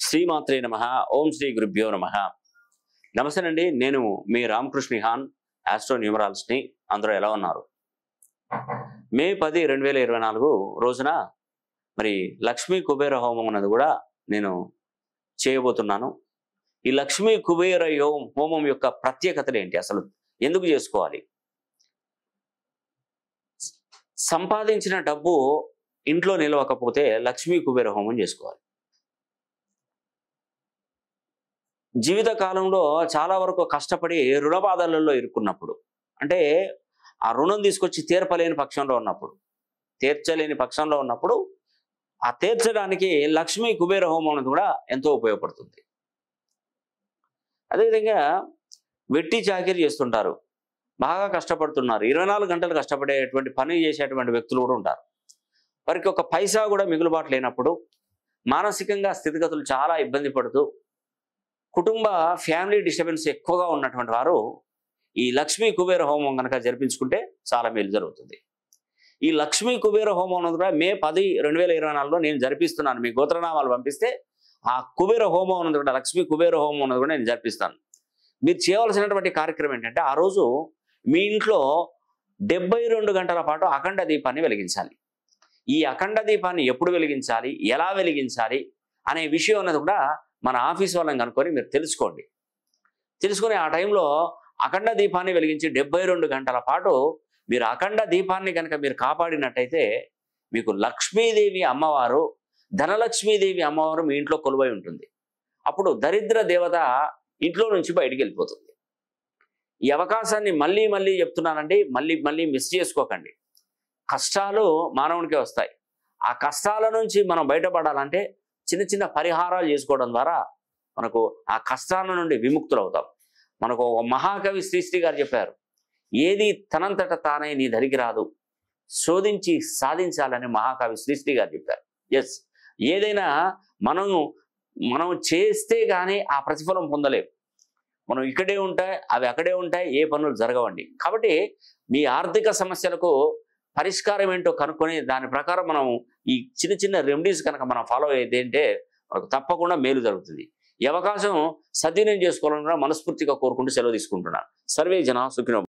శ్రీమాత్రే నమః. ఓం శ్రీ గురుభ్యో నమః. నమస్తేనండి, నేను మీ రామకృష్ణ హాన్, ఆస్ట్రో న్యూమరాలజిస్ట్ని. అందరూ ఎలా ఉన్నారు? మే 10, 2024 రోజున మరి లక్ష్మీ కుబేర హోమం అనేది కూడా నేను చేయబోతున్నాను. ఈ లక్ష్మీ కుబేర హోమం యొక్క ప్రత్యేకతలు ఏంటి, అసలు ఎందుకు చేసుకోవాలి? సంపాదించిన డబ్బు ఇంట్లో నిలవకపోతే లక్ష్మీ కుబేర హోమం చేసుకోవాలి. జీవిత కాలంలో చాలా వరకు కష్టపడి రుణ బాధలలో ఇరుక్కున్నప్పుడు, అంటే ఆ రుణం తీసుకొచ్చి తీర్చలేని పక్షంలో ఉన్నప్పుడు ఆ తీర్చడానికి లక్ష్మీ కుబేర హోమం అనేది కూడా ఎంతో ఉపయోగపడుతుంది. అదేవిధంగా వెట్టి చాకిరీ చేస్తుంటారు, బాగా కష్టపడుతున్నారు, 24 గంటలు కష్టపడేటువంటి పని చేసేటువంటి వ్యక్తులు కూడా ఉంటారు. వారికి ఒక పైసా కూడా మిగులుబాటు లేనప్పుడు, మానసికంగా స్థితిగతులు చాలా ఇబ్బంది పడుతూ, కుటుంబ ఫ్యామిలీ డిస్టర్బెన్స్ ఎక్కువగా ఉన్నటువంటి వారు ఈ లక్ష్మీ కుబేర హోమం కనుక జరిపించుకుంటే చాలా మేలు జరుగుతుంది. ఈ లక్ష్మీ కుబేర హోమం అనేది కూడా మే 10, 2024లో నేను జరిపిస్తున్నాను. మీ గోత్రనామాలు పంపిస్తే ఆ కుబేర హోమం అనేది కూడా, లక్ష్మీ కుబేర హోమం అనేది కూడా నేను జరిపిస్తాను. మీరు చేయవలసినటువంటి కార్యక్రమం ఏంటంటే, ఆ రోజు మీ ఇంట్లో 72 గంటల పాటు అఖండ దీపాన్ని వెలిగించాలి. ఈ అఖండ దీపాన్ని ఎప్పుడు వెలిగించాలి, ఎలా వెలిగించాలి అనే విషయం అనేది కూడా మన ఆఫీస్ వాళ్ళని కనుక్కొని మీరు తెలుసుకొని ఆ టైంలో అఖండ దీపాన్ని వెలిగించి 72 గంటల పాటు మీరు అఖండ దీపాన్ని కనుక మీరు కాపాడినట్టయితే మీకు లక్ష్మీదేవి అమ్మవారు, ధనలక్ష్మీదేవి అమ్మవారు మీ ఇంట్లో కొలువై ఉంటుంది. అప్పుడు దరిద్ర దేవత ఇంట్లో నుంచి బయటికి వెళ్ళిపోతుంది. ఈ అవకాశాన్ని మళ్ళీ చెప్తున్నానండి, మళ్ళీ మిస్ చేసుకోకండి. కష్టాలు మానవునికే వస్తాయి. ఆ కష్టాల నుంచి మనం బయటపడాలంటే చిన్న పరిహారాలు చేసుకోవడం ద్వారా మనకు ఆ కష్టాల నుండి విముక్తులు అవుతాం. మనకు ఒక మహాకవి శ్రీశ్రీ గారు చెప్పారు, ఏది తనంతట తానే నీ దరికి రాదు, శోధించి సాధించాలని మహాకవి శ్రీశ్రీ గారు చెప్పారు. ఎస్, ఏదైనా మనం చేస్తే కానీ ఆ ప్రతిఫలం పొందలేము. మనం ఇక్కడే ఉంటాయి, అవి అక్కడే ఉంటాయి, ఏ పనులు జరగవండి. కాబట్టి మీ ఆర్థిక సమస్యలకు పరిష్కారం ఏంటో కనుక్కొని దాని ప్రకారం మనం ఈ చిన్న రెమెడీస్ కనుక మనం ఫాలో అయితే మనకు తప్పకుండా మేలు జరుగుతుంది. ఈ అవకాశం సద్వినియోగం చేసుకోవాలని కూడా మనస్ఫూర్తిగా కోరుకుంటూ సెలవు తీసుకుంటున్నాను. సర్వే జన సుఖినో.